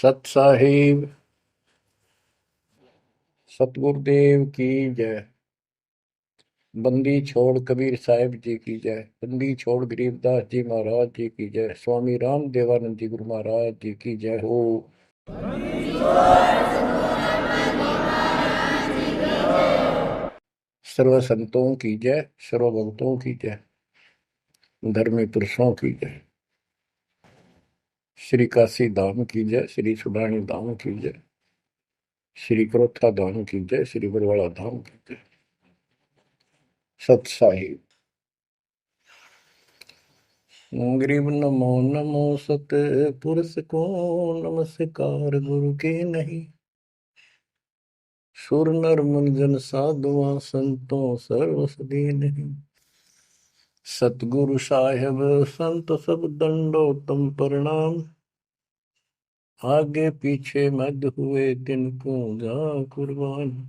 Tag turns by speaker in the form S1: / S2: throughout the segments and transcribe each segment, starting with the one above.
S1: सत साहिब सतगुरुदेव की जय। बंदी छोड़ कबीर साहिब जी की जय। बंदी छोड़ गरीबदास जी महाराज जी की जय। स्वामी राम देवानंद जी गुरु महाराज जी की जय हो। सर्व संतों की जय, सर्व भक्तों की जय, धर्मी पुरुषों की जय। श्री काशी धाम की जय, श्री सुडानी धाम की जय, श्री क्रोथा धाम की जय, श्री बरवाड़ा धाम की जय। सत साहिब गरीब नमो नमो सत पुरुष को नमस्कार गुरु के नहीं। सुर नर मुनि जन साधुआ संतों सर्वस नहीं। सतगुरु साहेब संत सब दंडोतम प्रणाम। आगे पीछे मध्य हुए तिनको जा कुर्बान।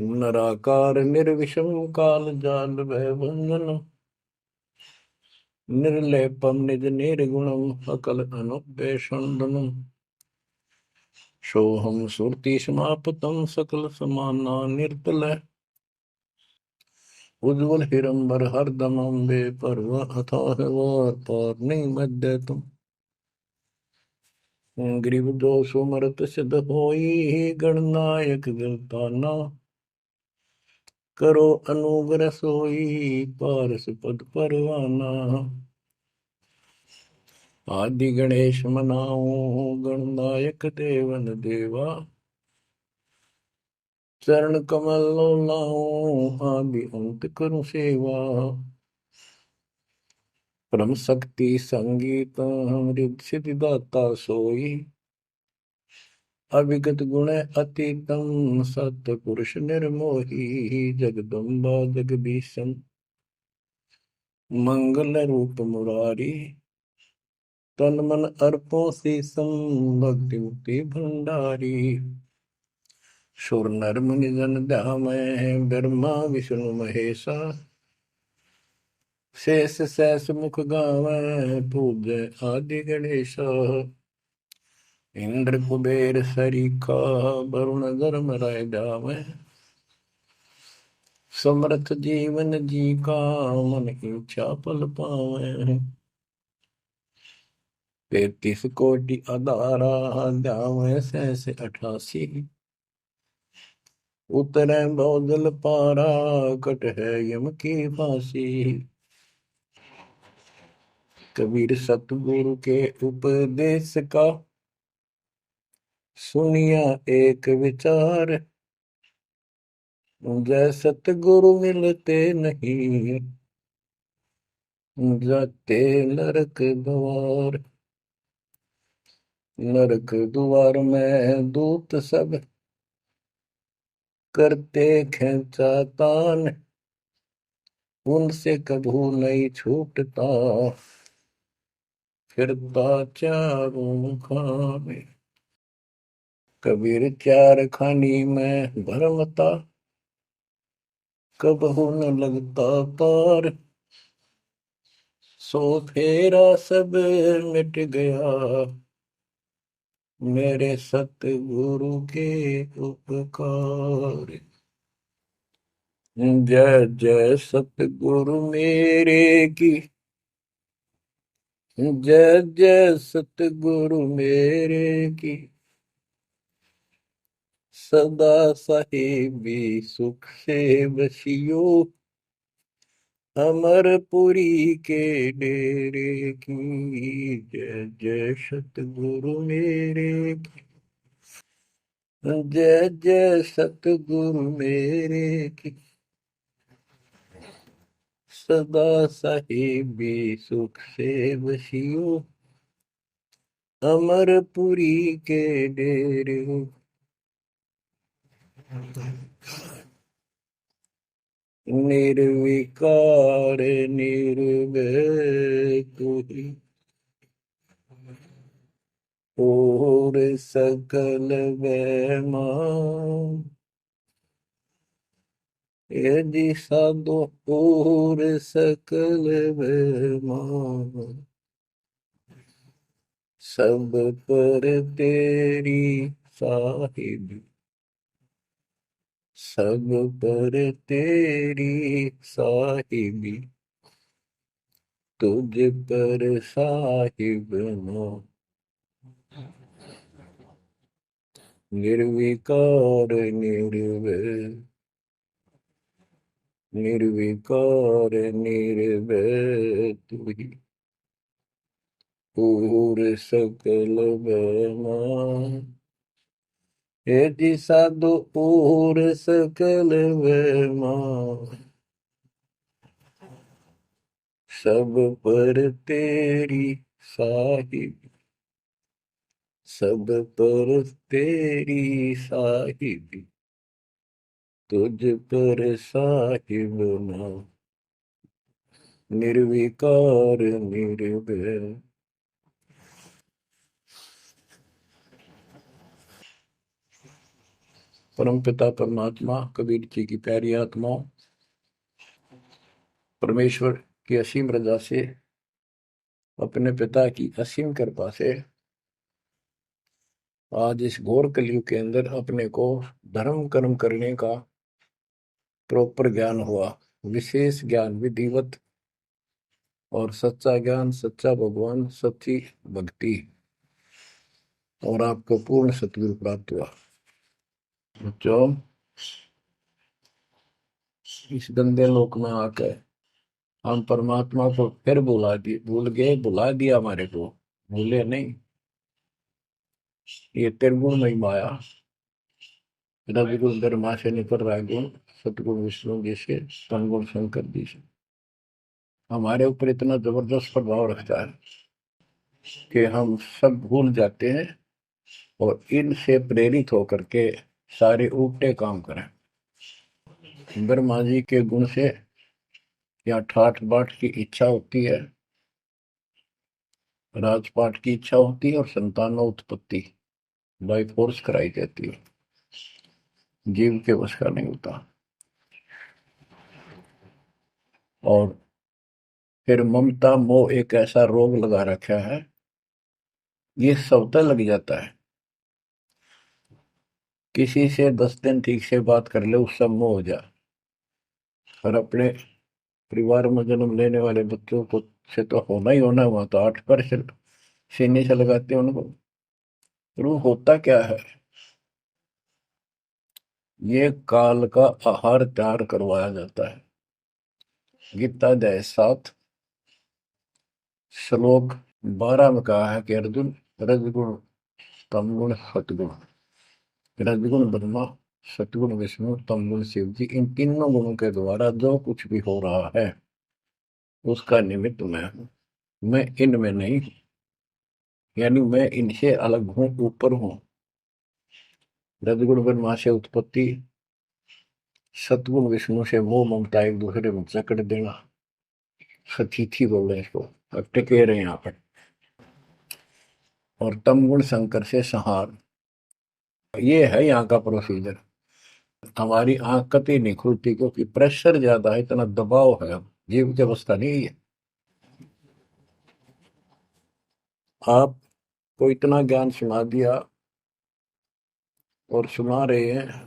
S1: नराकार निर्विषम काल जाल भय भंजन। निर्लेपम निज निर्गुणम अकल अनुपेशंदनम। सोहम सुरति समापतम सकल समाना निर्तल। उज्ज्वल हिरंबर हरदम अम्बे पर्व अथाह वार पार नहीं मध्य तुम। ग्रीव दोष मरत सिद्ध होई गणनायक गलताना। करो अनुग्रह सोई पारस पद परवाना। आदि गणेश मनाओ गणनायक देवन देवा। चरण कमल लाओ आदि अंत करूं सेवा। परम शक्ति संगीत अमृत सिद्धिदाता सोई। अविगत गुण अतीतम सत्य पुरुष निर्मोही। जगदम्बा जगदीशन मंगल रूप मुरारी। तन मन अर्पों शीसम भक्ति मुक्ति भंडारी। सुर नर मुनि जन ध्यामय ब्रह्मा विष्णु महेशा। शेष सहस मुख गावै पूज्य आदि गणेशा। इंद्र कुबेर सरीखा वरुण धर्म राय जावै। समर्थ जीवन जी का मन इच्छा फल पावै। 33 कोटि अदारा जावै सहस 88। उतरै बहुजल पारा कट है यम की फांसी। कबीर सतगुरु के उपदेश का सुनिया एक विचार। जय सतगुरु मिलते नहीं जाते नरक द्वार। नरक द्वार में दूत सब करते खेचा तान। उनसे कभू नहीं छूटता फिरता चारों खाने। कबीर चार खानी में भरमता कबहू न लगता पार। सो फेरा सब मिट गया मेरे सतगुरु के उपकार। जय जय सतगुरु मेरे की। जय जय सतगुरु मेरे की। सदा साहिबी सुख से बसियो। अमरपुरी के डेरे की। जय जय सतगुरु मेरे की। जय जय सतगुरु मेरे की। सदा साहिबी सुख से बसियो। अमरपुरी के डेरे। निर्विकार निर्भय तू ही और सकल वैमा। यदि साधो और सकल वैमा। सब पर तेरी साहिब, सब पर तेरी साहिबी, तुझ पर साहिब नो, निर्विकार निर्भय, निर्विकार निर्भय तू ही, पूर सकल बेमा, हे जी साधु पूर सकल बेमा, सब पर तेरी साहिब, सब पर तेरी साहिबी, तुझ पर साहिब ना, निर्विकार निर्भय। परम पिता परमात्मा कबीर जी की प्यारी आत्माओं, परमेश्वर की असीम रजा से, अपने पिता की असीम कृपा से आज इस घोर कलयुग के अंदर अपने को धर्म कर्म करने का प्रॉपर ज्ञान हुआ, विशेष ज्ञान विधिवत, और सच्चा ज्ञान, सच्चा भगवान, सच्ची भक्ति, और आपको पूर्ण सतगुरु प्राप्त हुआ। जो इस गंदे लोक में आकर हम परमात्मा को फिर भुला दिए, भूल गए, भुला दिया हमारे को, भूले नहीं। ये त्रिगुण में माया, रजगुण धर्मा से निकल रहा है गुण, सतगुण विष्णु जी से, तमगुण शंकर जी से हमारे ऊपर इतना जबरदस्त प्रभाव रखता है कि हम सब भूल जाते हैं और इनसे प्रेरित होकर के सारे उल्टे काम करें। ब्रह्मा जी के गुण से या ठाठ बाट की इच्छा होती है, राजपाट की इच्छा होती है, और संतानों उत्पत्ति बाई फोर्स कराई जाती है, जीव के वश का नहीं होता। और फिर ममता मोह एक ऐसा रोग लगा रखा है, ये सबता लग जाता है। किसी से 10 दिन ठीक से बात कर ले, उससे मोह हो जा, और अपने परिवार में जन्म लेने वाले बच्चों को से तो होना ही होना, हुआ तो 8% सीने से लगाते हैं उनको। तो होता क्या है, ये काल का आहार तैयार करवाया जाता है। गीता अध्याय 7 श्लोक 12 में कहा है कि अर्जुन, रजगुण तमगुण सतगुण, रजगुण ब्रह्मा, सतगुण विष्णु, तमगुण शिव जी, इन तीनों गुणों के द्वारा जो कुछ भी हो रहा है उसका निमित्त मैं हूं, मैं इनमें नहीं हूं, यानी मैं इनसे अलग हूं, ऊपर हूं। रजगुण ब्रह्मा से उत्पत्ति, सतगुण विष्णु से मोह ममता एक दूसरे में जकड़ देना, सतीथी बोल रहे हैं इसको, अब टिके रहे यहाँ पर, और तमगुण शंकर से संहार। ये है यहाँ का प्रोसीजर। हमारी आंख कतई नहीं खुलती क्योंकि प्रेशर ज्यादा है, इतना दबाव है, जीव की अवस्था नहीं है। आपको इतना ज्ञान सुना दिया और सुना रहे हैं,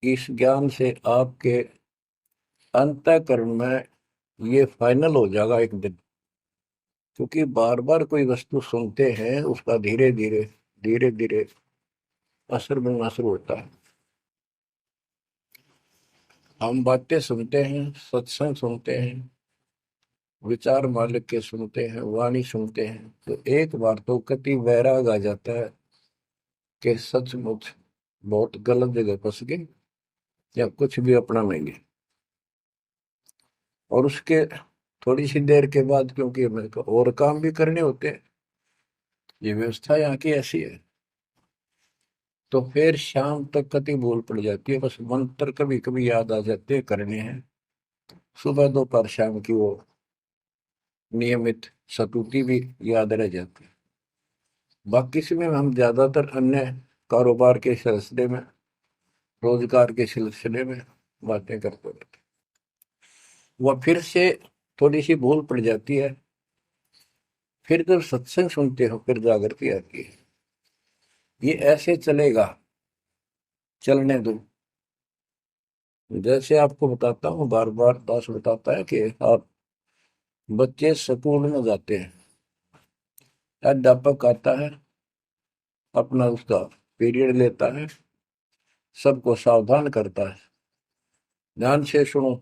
S1: इस ज्ञान से आपके अंतःकरण में ये फाइनल हो जाएगा एक दिन। क्योंकि बार बार कोई वस्तु सुनते हैं, उसका धीरे धीरे धीरे धीरे असर बनना शुरू होता है। हम बातें सुनते हैं, सत्संग सुनते हैं, विचार मालिक के सुनते हैं, वाणी सुनते हैं, तो एक बार तो कति वैराग आ जाता है कि सचमुच बहुत गलत जगह फंस गए, या कुछ भी अपना लेंगे। और उसके थोड़ी सी देर के बाद, क्योंकि मेरे को और काम भी करने होते हैं, ये व्यवस्था यहाँ की ऐसी है, तो फिर शाम तक कति भूल पड़ जाती है, बस मंत्र कभी कभी याद आ जाते हैं करने हैं, सुबह दोपहर शाम की वो नियमित सतुति भी याद रह जाती है। बाकी समय हम ज्यादातर अन्य कारोबार के सिलसिले में, रोजगार के सिलसिले में बातें करते रहते, वह फिर से थोड़ी सी भूल पड़ जाती है, फिर जब सत्संग सुनते हो फिर जागृति आती है। ये ऐसे चलेगा, चलने दो। जैसे आपको बताता हूँ, बार बार दास बताता है कि आप बच्चे स्कूल में जाते हैं, अध्यापक आता है, अपना उसका पीरियड लेता है, सबको सावधान करता है, ध्यान से सुनो,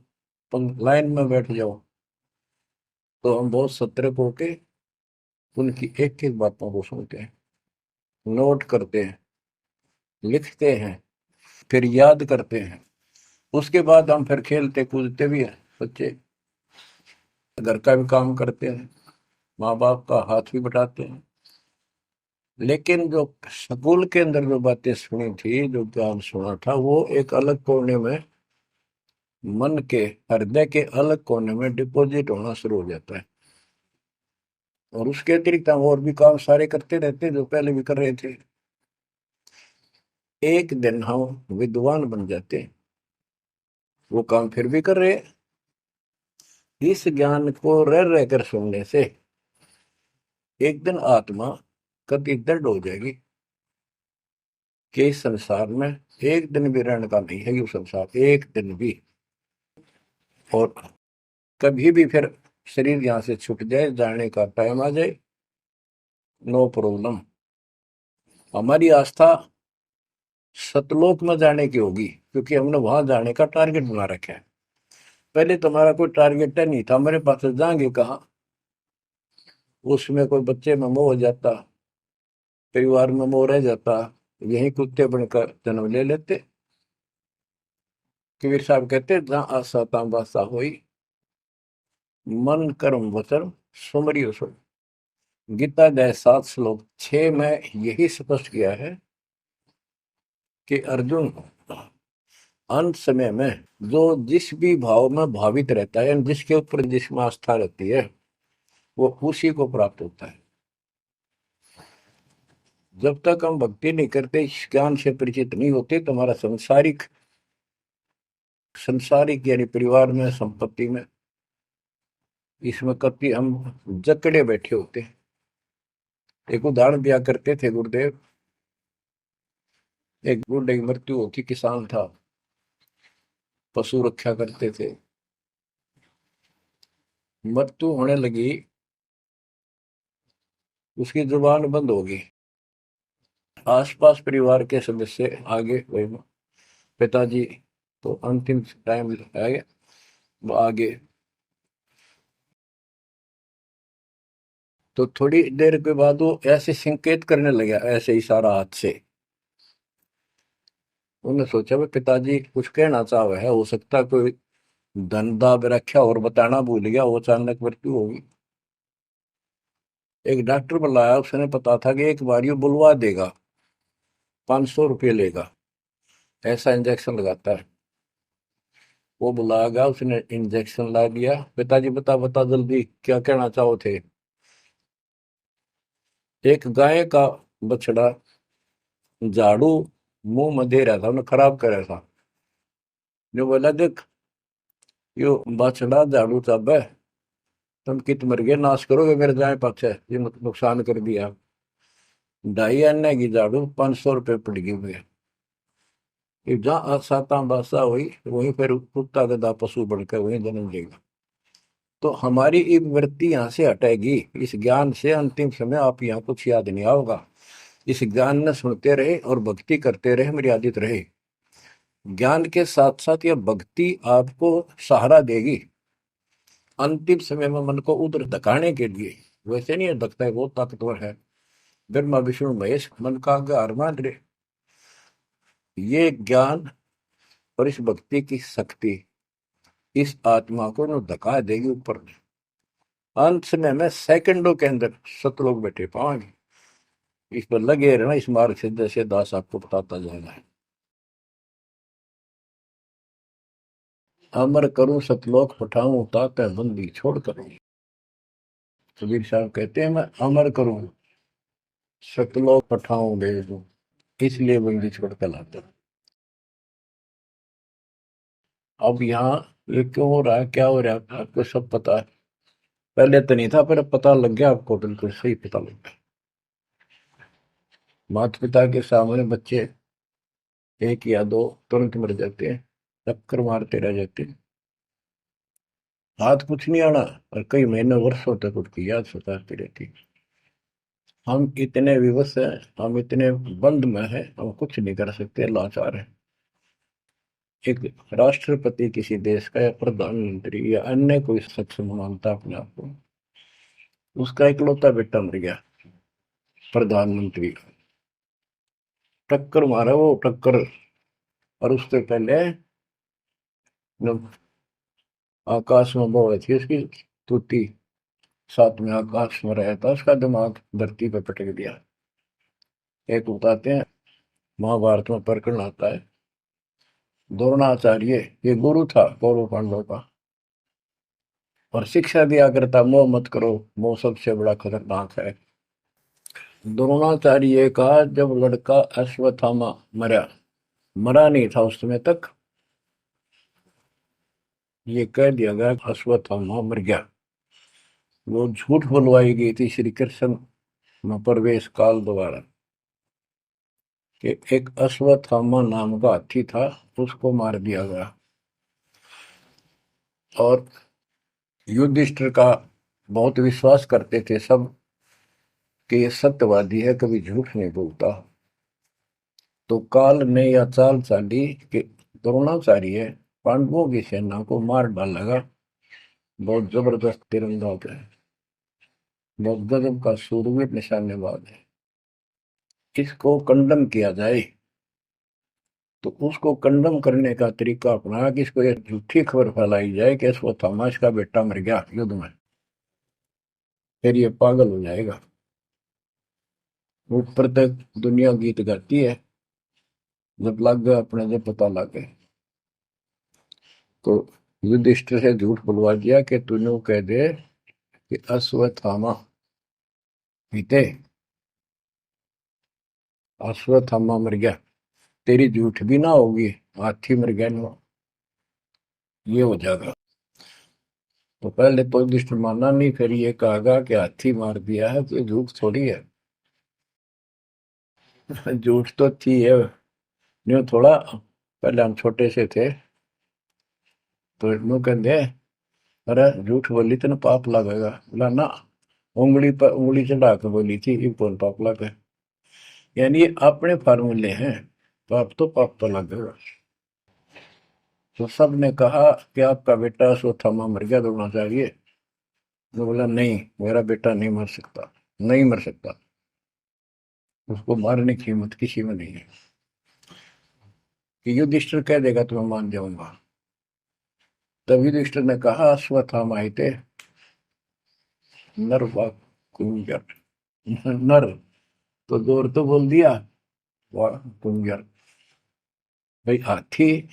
S1: तुम लाइन में बैठ जाओ। तो हम बहुत सतर्क होके उनकी एक एक बातों को सुनते हैं, नोट करते हैं, लिखते हैं, फिर याद करते हैं। उसके बाद हम फिर खेलते कूदते भी हैं, बच्चे घर का भी काम करते हैं, माँ बाप का हाथ भी बटाते हैं। लेकिन जो स्कूल के अंदर जो बातें सुनी थी, जो ज्ञान सुना था, वो एक अलग कोने में, मन के हृदय के अलग कोने में डिपॉजिट होना शुरू हो जाता है। और उसके अतिरिक्त हम और भी काम सारे करते रहते हैं जो पहले भी कर रहे थे। एक दिन हम विद्वान बन जाते हैं, वो काम फिर भी कर रहे हैं। इस ज्ञान को रह रहकर सुनने से एक दिन आत्मा कति दृढ़ हो जाएगी कि इस संसार में एक दिन भी रहने का नहीं है, ये संसार एक दिन भी। और कभी भी फिर शरीर यहां से छूट जाए, जाने का टाइम आ जाए, नो प्रॉब्लम। हमारी आस्था सतलोक में जाने की होगी, क्योंकि हमने वहां जाने का टारगेट बना रखा है। पहले तुम्हारा कोई टारगेट नहीं था, मेरे पास जाएंगे कहाँ। उसमें कोई बच्चे में मोह हो जाता, परिवार में मोह रह जाता, यही कुत्ते बनकर जन्म ले लेते। कबीर साहब कहते, जहाँ आशा तहाँ बासा हुई, मन कर्म वचन सुमरियो सो। गीता अध्याय 7 श्लोक 6 में यही स्पष्ट किया है कि अर्जुन, अंत समय में जो जिस भी भाव में भावित रहता है, जिसके ऊपर जिसमें आस्था रहती है, वो उसी को प्राप्त होता है। जब तक हम भक्ति नहीं करते, इस ज्ञान से परिचित नहीं होते, तो हमारा संसारिक संसारिक यानी परिवार में, संपत्ति में, इसमें कभी हम जकड़े बैठे होते हैं। एक उदाहरण दिया करते थे गुरुदेव, एक बूढ़े की मृत्यु होती, किसान था, पशु रक्षा करते थे, मृत्यु होने लगी, उसकी जुबान बंद हो गई। आसपास परिवार के सदस्य आगे, वही पिताजी तो अंतिम टाइम आ गया, वो आगे। तो थोड़ी देर के बाद वो ऐसे संकेत करने लगा, ऐसे इशारा हाथ से। उन्होंने सोचा भाई पिताजी कुछ कहना चाह रहे है, हो सकता कोई धंधा रखा और बताना भूल गया, वो अचानक मृत्यु होगी। एक डॉक्टर बुलाया, उसने पता था कि एक बार ये बुलवा देगा, 500 रुपये लेगा, ऐसा इंजेक्शन लगाता है। वो बुलाया गया, उसने इंजेक्शन ला दिया। पिताजी बता बता जल्दी क्या कहना चाहो थे। एक गाय का बछड़ा झाड़ू मुंह में दे रहा था, उन्हें खराब कर रहा था। जो बोला, देख यो बछड़ा झाड़ू चाबे, तुम कित मर गए, नाश करोगे मेरे गाय पाछे, ये नुकसान कर दिया। 2.5 आने की झाड़ू 500 रुपये पड़ गई हुए। जहाँ साता बासा हुई, वहीं फिर कुत्ता गधा पशु बनकर वहीं जन्म लेगा। तो हमारी ये वृत्ति यहाँ से हटेगी इस ज्ञान से। अंतिम समय आप यहाँ कुछ याद नहीं आओगा, इस ज्ञान में सुनते रहे और भक्ति करते रहे, मर्यादित रहे। ज्ञान के साथ साथ यह भक्ति आपको सहारा देगी अंतिम समय में, मन को उधर धकाने के लिए। वैसे नहीं है धकता है, बहुत ताकतवर है, ब्रह्मा विष्णु महेश मन का आधार मान रहे। ये ज्ञान और इस भक्ति की शक्ति इस आत्मा को न धका देगी ऊपर। अंत समय में सेकंडों के अंदर सतलोक बैठे पाएंगे। इस पर लगे रहना, इस मार्ग से जैसे दास आपको बताता जाएगा। अमर करूं सतलोक पठाऊं, ताते बंदी छोड़ करूं। कबीर साहब कहते हैं, मैं अमर करूं सतलोक पठाऊं भेज दूं, इसलिए बंदी छोड़ कर लाता हूं। अब यहाँ ये क्यों हो रहा है, क्या हो रहा है, आपको सब पता है। पहले तो नहीं था, पर अब पता लग गया आपको, बिल्कुल सही पता लग गया। माता पिता के सामने बच्चे एक या दो तुरंत मर जाते हैं, चक्कर मारते रह जाते हैं, हाथ कुछ नहीं आना, और कई महीने वर्षों तक उनकी याद सताती रहती। हम इतने विवश हैं, हम इतने बंद में हैं, हम कुछ नहीं कर सकते, लाचार हैं। एक राष्ट्रपति किसी देश का, या प्रधानमंत्री, या अन्य कोई शख्स मानता अपने आप को, उसका इकलौता बेटा मर गया, प्रधानमंत्री का, टक्कर मारा वो टक्कर। और उससे पहले जब आकाश में वो हुई थी उसकी तूती, साथ में आकाश में रहा था, उसका दिमाग धरती पे पटक दिया। एक बताते हैं, महाभारत में प्रकरण आता है, द्रोणाचार्य, ये गुरु था कौरव पांडवों का, और शिक्षा दिया करता, मोह मत करो, मोह सबसे बड़ा खतरनाक है। द्रोणाचार्य का जब लड़का अश्वत्थामा मरा, मरा नहीं था उस समय तक, ये कह दिया गया अश्वत्थामा मर गया। वो झूठ बुलवाई गई थी श्री कृष्ण में प्रवेश काल द्वारा, कि एक अश्वत्थामा नाम का हाथी था, उसको मार दिया गया। और युधिष्ठिर का बहुत विश्वास करते थे सब कि ये सत्यवादी है, कभी झूठ नहीं बोलता। तो काल ने यह चाल चाली कि द्रोणाचार्य पांडवों की सेना को मार डालेगा, बहुत जबरदस्त तीरंदाज है, बहुत गजब का शूरवीर निशानेबाज है, इसको कंडम किया जाए। तो उसको कंडम करने का तरीका अपनाया कि इसको एक झूठी खबर फैलाई जाए कि अश्वत्थामा का बेटा मर गया युद्ध में, फिर ये पागल हो जाएगा। ऊपर तक दुनिया गीत गाती है, जब लग गया अपने, जब पता लग गया तो युधिष्ठिर से झूठ बुलवा दिया कि तूने कह दे कि अश्वत्थामा बीते, अश्वत्थामा मर गया, तेरी झूठ भी ना होगी, हाथी मर गया ना, ये हो जाएगा। तो पहले तो युधिष्ठिर माना नहीं, फिर ये कहा कि हाथी मार दिया है, तो झूठ थोड़ी है। झूठ तो थी है, न्यू थोड़ा। पहले हम छोटे से थे, तो न्यू कहते, अरे झूठ बोली तो ना पाप लगेगा, बोला ना, उंगली पर उंगली चढ़ा के बोली थी, ये कौन पाप लगे। यानी ये अपने फार्मूले हैं, पाप तो पाप तो लगेगा। तो सब ने कहा कि आपका बेटा अश्वत्थामा मर गया, द्रोणाचार्य। तो बोला नहीं, मेरा बेटा नहीं मर सकता, नहीं मर सकता, उसको मारने की हिम्मत किसी में नहीं है। कि युधिष्ठिर कह देगा तो मैं मान जाऊंगा। तब युधिष्ठिर ने कहा, अश्वत्थामा थे नर व कुंजर, नर तो जोर तो बोल दिया, व कुंजर, भाई हाथी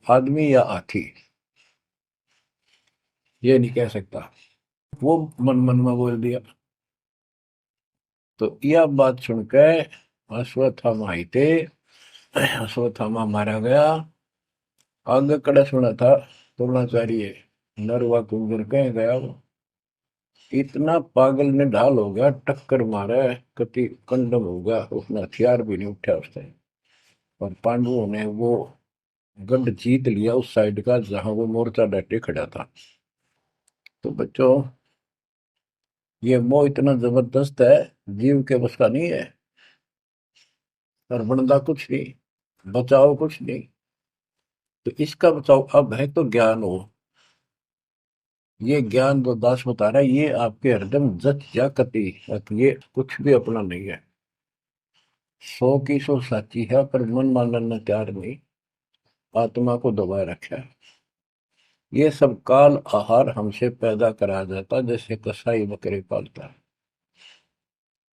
S1: आदमी या हाथी, ये नहीं कह सकता, वो मन मन में बोल दिया। तो यह बात सुनकर अश्वत्थामा आई थे, अश्वत्थामा मारा गया। आगे कड़ा सुना था द्रोणाचार्य, नरवा कुंजर कह गया वो, इतना पागल ने ढाल हो गया, टक्कर मारा, कति कंडम हो गया, उसने हथियार भी नहीं उठा उसने। और पांडवों ने वो गढ़ जीत लिया उस साइड का जहां वो मोर्चा डटे खड़ा था। तो बच्चों, ये मोह इतना जबरदस्त है, जीव के बस का नहीं है। और बनता कुछ नहीं, बचाओ कुछ नहीं। तो इसका बचाओ अब है तो ज्ञान हो। ये ज्ञान जो दास बता रहा है, ये आपके हृदय में जच जा कति, ये कुछ भी अपना नहीं है। 100 की 100 साची है, पर मन मानने तैयार नहीं, आत्मा को दबाए रखा है। ये सब काल आहार हमसे पैदा कराया जाता, जैसे कसाई बकरे पालता है।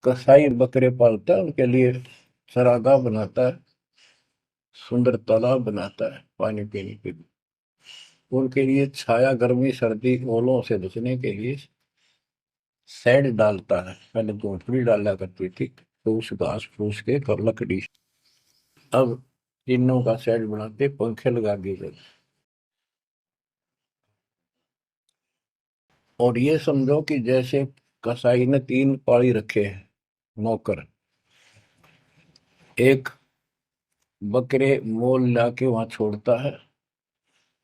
S1: कसाई बकरे पालता है, उनके लिए चरागाह बनाता है, सुंदर तालाब बनाता है पानी पीने के लिए, उनके लिए छाया, गर्मी, सर्दी, ओलों से बचने के लिए शेड डालता है। पहले झोंपड़ी डाला करती थी, तो उस घास फूस के और लकड़ी, अब टीनों का शेड बनाते, पंखे लगा दिए जाते। और ये समझो कि जैसे कसाई ने 3 पाड़ी रखे हैं नौकर, एक बकरे मोल लाके वहां छोड़ता है,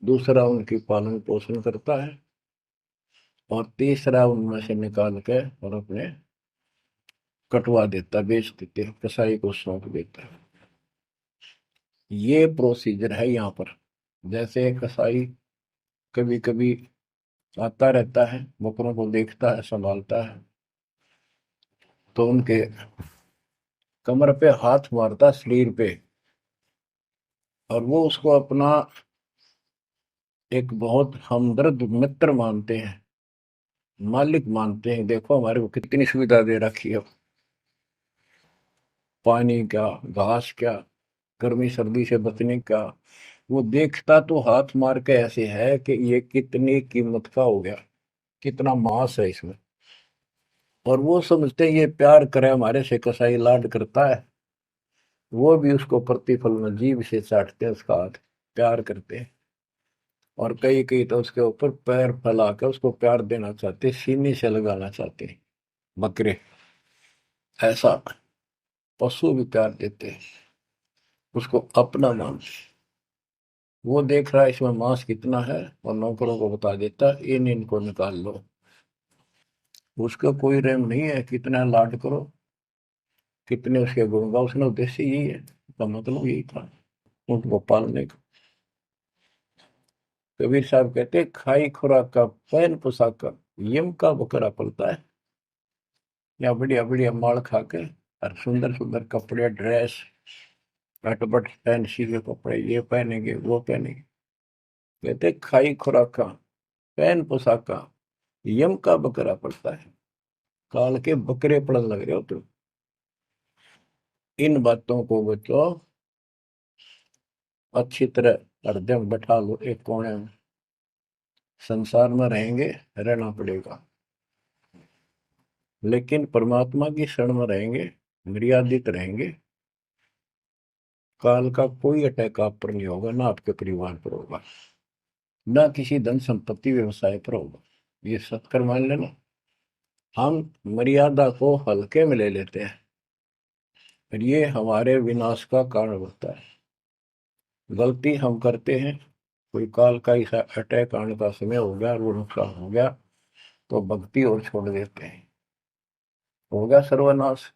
S1: दूसरा उनकी पालन पोषण करता है, और तीसरा उनमें से निकाल के और अपने कटवा देता, बेच देते हैं, कसाई को सौंप देता है। ये प्रोसीजर है यहाँ पर। जैसे कसाई कभी कभी आता रहता है, बकरों को देखता है, संभालता है, तो उनके कमर पे हाथ मारता, शरीर पे, और वो उसको अपना एक बहुत हमदर्द मित्र मानते हैं, मालिक मानते हैं। देखो हमारे को कितनी सुविधा दे रखी है, पानी क्या, घास क्या, गर्मी सर्दी से बचने का। वो देखता तो हाथ मार के ऐसे है कि ये कितनी कीमत का हो गया, कितना मांस है इसमें। और वो समझते हैं ये प्यार करे हमारे से, कसाई लाड करता है, वो भी उसको प्रतिफल में जीभ से चाटते हैं उसका हाथ, प्यार करते हैं। और कई कई तो उसके ऊपर पैर फैला कर उसको प्यार देना चाहते, सीने से लगाना चाहते हैं बकरे। ऐसा पशु भी प्यार देते हैं, उसको अपना मान। वो देख रहा है इसमें मांस कितना है, और नौकरों को बता देता है इन इनको निकाल लो। उसका कोई रहम नहीं है, कितना लाड करो, कितने उसके गुण गाओ। उसने उद्देश्य यही है, उसका मतलब यही था, उनको पालने का। कबीर साहब कहते खाई खुराक का पैन पोशाक का यम का बकरा पलता है। या बढ़िया बढ़िया माल खा के, और सुंदर सुंदर कपड़े, ड्रेस, कटपट फैंसी के कपड़े, ये पहनेंगे वो पहनेंगे। कहते खाई खुराक का पैन पोशाक का यम का बकरा पड़ता है। काल के बकरे पड़न लग रहे हो तुम। इन बातों को बच्चों अच्छी तरह हृदय में बैठा लो एक कोने में। संसार में रहेंगे, रहना पड़ेगा, लेकिन परमात्मा की शरण में रहेंगे, मर्यादित रहेंगे। काल का कोई अटैक आप पर नहीं होगा, ना आपके परिवार पर होगा, ना किसी धन संपत्ति व्यवसाय पर होगा। ये सत्कर मान लेना। हम मर्यादा को हल्के में ले लेते हैं, और ये हमारे विनाश का कारण होता है। गलती हम करते हैं, कोई काल का ऐसा अटैक आने का समय हो गया और वो नुकसान हो गया, तो भक्ति और छोड़ देते हैं, हो गया सर्वनाश।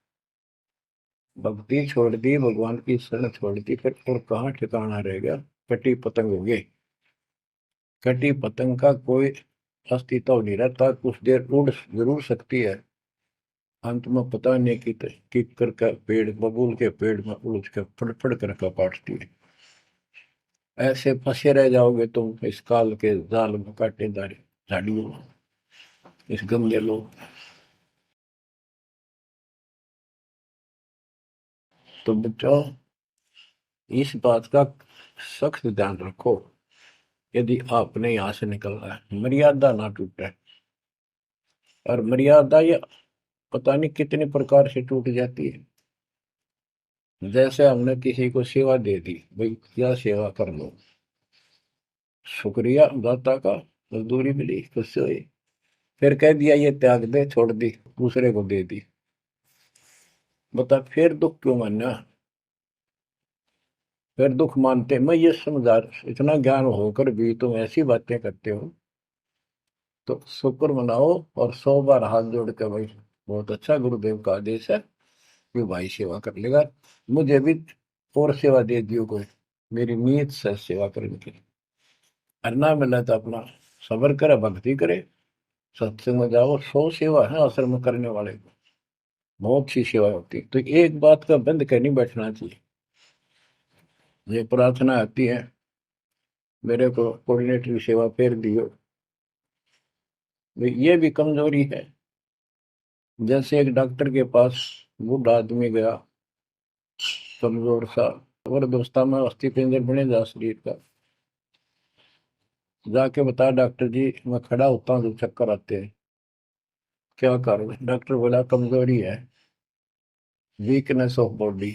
S1: भक्ति छोड़ दी, भगवान की शरण छोड़ दी, फिर और कहाँ ठिकाना रह गया। कटी पतंग हो गई। कटी पतंग का कोई अस्तित्व नहीं रहता, कुछ देर उड़ जरूर सकती है, अंत में पता नहीं कि कर पेड़, बबूल के पेड़ में उड़ के फड़फड़ कर काटती है। ऐसे फंसे रह जाओगे तुम इस काल के जाल में, कांटेदार झाड़ियों में, इस गंदे लोग। तो बच्चों इस बात का सख्त ध्यान रखो, यदि आपने यहाँ से निकलना है, मर्यादा ना टूटे। और मर्यादा ये पता नहीं कितने प्रकार से टूट जाती है। जैसे हमने किसी को सेवा दे दी, भाई क्या सेवा कर लो, शुक्रिया दाता का, मजदूरी मिली, खुश हुई, फिर कह दिया ये त्याग दे, छोड़ दी, दूसरे को दे दी। बता फिर दुख क्यों मानना। फिर दुख मानते, मैं ये समझा, इतना ज्ञान होकर भी तुम ऐसी बातें करते हो, तो शुक्र मनाओ, और 100 बार हाथ जोड़ के भाई बहुत अच्छा, गुरुदेव का आदेश है कि भाई सेवा कर लेगा, मुझे भी और सेवा दे दियो कोई, मेरी नीयत से सेवा करने की। करना मिला तो अपना सबर करे, भक्ति करे, सत्संग में जाओ। 100 सेवा है आश्रम में करने वाले को, बहुत सी सेवा होती है। तो एक बात का बंद कर नहीं बैठना चाहिए। ये प्रार्थना आती है, मेरे को कोऑर्डिनेटर की सेवा फेर दियो, ये भी कमजोरी है। जैसे एक डॉक्टर के पास बूढ़ा आदमी गया, कमजोर सा, वृद्धावस्था में अस्थि पिंजर बने जा शरीर का, जाके बता डॉक्टर जी मैं खड़ा होता हूँ तो चक्कर आते हैं, क्या करूँ। डॉक्टर बोला कमजोरी है, वीकनेस ऑफ बॉडी।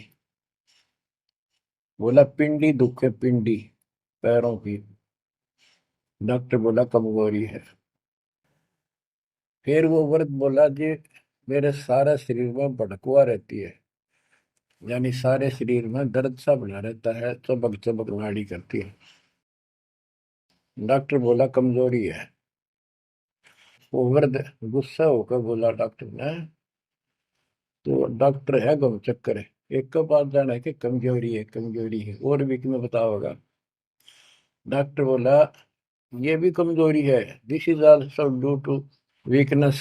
S1: बोला पिंडी दुख है, पिंडी, पैरों की। डॉक्टर बोला कमजोरी है। फिर वो व्रत बोला जी, मेरे सारा शरीर में भड़कुआ रहती है, यानी सारे शरीर में दर्द सा बना रहता है, चबक चबक नाड़ी करती है। डॉक्टर बोला कमजोरी है। वो वृद्ध गुस्सा होकर बोला डॉक्टर ने, तो डॉक्टर है गम चक्कर है, एक का बात जाना है कि कमजोरी है, कमजोरी है, और भी तुम्हें पता होगा। डॉक्टर बोला ये भी कमजोरी है, this is also due to weakness.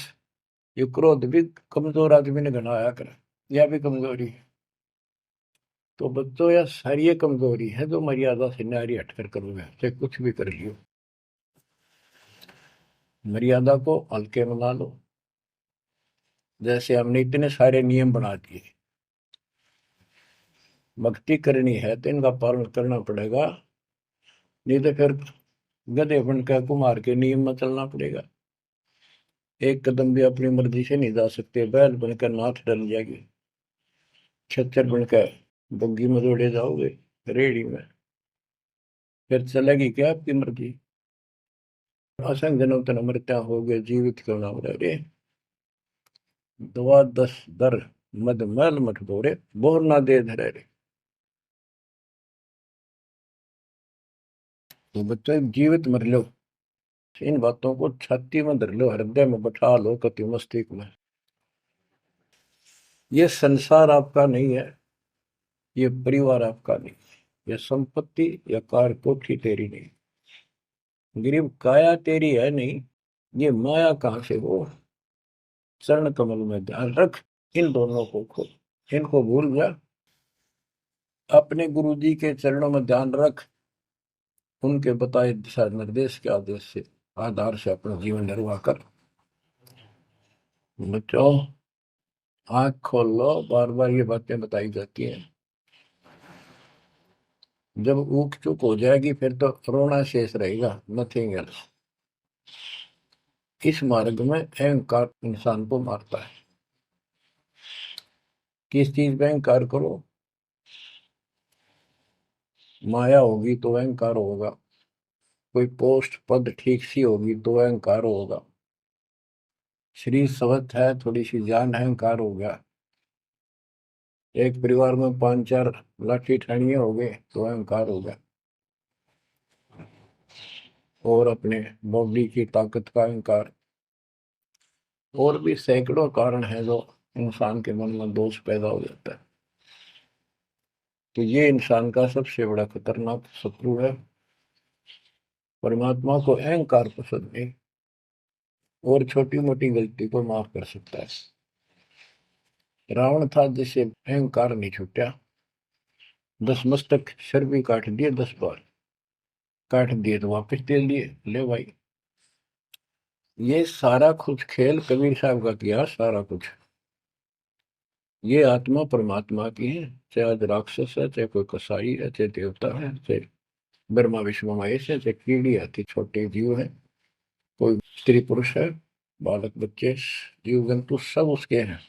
S1: ये क्रोध भी कमजोर आदमी ने घनाया कर, यह भी कमजोरी है। तो बच्चों यह सारी ये कमजोरी है जो मर्यादा से नारी हटकर करोगे, चाहे कुछ भी कर लियो। मर्यादा को हल्के में ना लो। जैसे हमने इतने सारे नियम बना दिए, भक्ति करनी है तो इनका पालन करना पड़ेगा, नहीं तो फिर गधे बनकर कुमार के नियम में चलना पड़ेगा। एक कदम भी अपनी मर्जी से नहीं जा सकते, बैल बनकर नाथ डल जाएगी, छच्चर बनकर बग्गी में दौड़े जाओगे, रेडी में, फिर चलेगी क्या आपकी मर्जी। असंग जन्म तन मृत्या हो गए, जीवित क्यों ना रे। दवा दस दर मद मैल मठ बोरे, बोर ना दे धरे रे। तो बच्चों जीवित मर लो, इन बातों को छाती में धर लो, हृदय में बैठा लो, कति मस्तिष्क में। ये संसार आपका नहीं है, ये परिवार आपका नहीं, ये संपत्ति या कार कोठी तेरी नहीं, गरीब काया तेरी है नहीं, ये माया कहाँ से हो। चरण कमल में ध्यान रख, इन दोनों को खो, इनको भूल जा, अपने गुरु जी के चरणों में ध्यान रख, उनके बताए दिशा निर्देश के आदेश से आधार से अपना जीवन निर्वाह कर। बच्चों आंख खोल लो, बार बार ये बातें बताई जाती हैं। जब ऊक चुक हो जाएगी फिर तो रोना शेष रहेगा, नथिंग एल्स। इस मार्ग में अहंकार इंसान को मारता है। किस चीज में अहंकार करो, माया होगी तो अहंकार होगा, कोई पोस्ट पद ठीक सी होगी तो अहंकार होगा, शरीर स्वस्थ है, थोड़ी सी जान, अहंकार हो गया, एक परिवार में पांच चार लाठी ठाणिये हो गए तो अहंकार हो गया, और अपने बॉडी की ताकत का अहंकार। और भी सैकड़ों कारण है जो इंसान के मन में दोष पैदा हो जाता है। तो ये इंसान का सबसे बड़ा खतरनाक शत्रु है। परमात्मा को अहंकार पसंद नहीं, और छोटी मोटी गलती को माफ कर सकता है। रावण था जिसे अहंकार नहीं छूटा, 10 मस्तक सर भी काट दिए, 10 बार काट दिए तो वापस दे दिए, ले भाई। ये सारा कुछ खेल कबीर साहब का किया, सारा कुछ। ये आत्मा परमात्मा की है, चाहे आज राक्षस है, चाहे कोई कसाई है, चाहे देवता है, चाहे ब्रह्मा विष्णु महेश है, चाहे कीड़ी आती छोटे जीव है, कोई स्त्री पुरुष है, बालक बच्चे, जीव जंतु सब उसके हैं।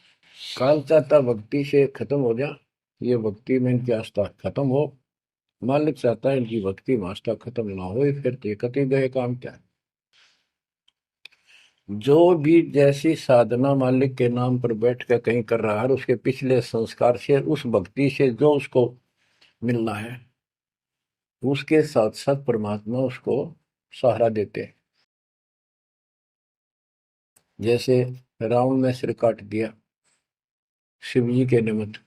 S1: काल चाहता भक्ति से खत्म हो जा, ये भक्ति में इनकी आस्था खत्म हो, मालिक चाहता है इनकी भक्ति में आस्था खत्म ना हो, फिर तो कति गए काम क्या। जो भी जैसी साधना मालिक के नाम पर बैठ कर कहीं कर रहा है, उसके पिछले संस्कार से, उस भक्ति से जो उसको मिलना है, उसके साथ साथ परमात्मा उसको सहारा देते हैं। जैसे रावण ने सिर काट दिया शिव जी के निमित्त,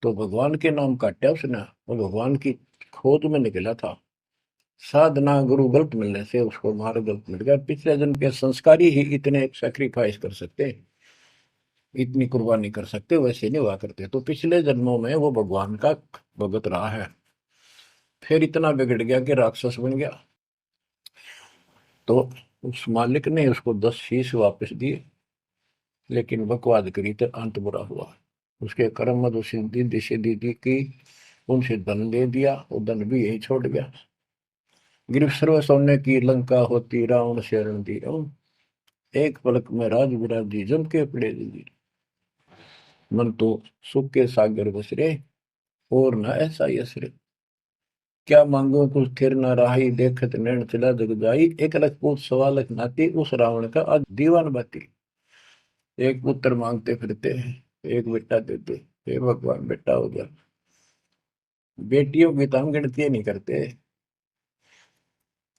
S1: तो भगवान के नाम काटा उसने, वो भगवान की खोज में निकला था। साधना गुरु गलत मिलने से उसको मार्ग गलत मिल गया, पिछले जन्म के संस्कारी ही इतने सेक्रीफाइस कर सकते हैं, इतनी कुर्बानी कर सकते, वैसे नहीं हुआ करते। तो पिछले जन्मों में वो भगवान का भगत रहा है, फिर इतना बिगड़ गया कि राक्षस बन गया। तो उस मालिक ने उसको 10 शीश वापस दिए, लेकिन बकवाद करी तो अंत बुरा हुआ। उसके कर्म मधु सिद्धि दिशे दीदी की, उनसे धन दे दिया, वो धन भी यही छोड़ गया। गिरफ्त सर्व सोने की लंका होती, रावण शरण दी, एक पलक में राज विराजी, जम के पड़े दी, मन तो सुख के सागर बसरे, और न ऐसा यसरे। क्या मांगो कुछ थिर न राही, देखत नैन चला जग जाई, एक लख पूत सवा लख नाती, उस रावण का आज दीवान बाती। एक पुत्र मांगते फिरते हैं, एक बेटा देते, हे भगवान बेटा हो गया। बेटियों की तो हम गिनती नहीं करते,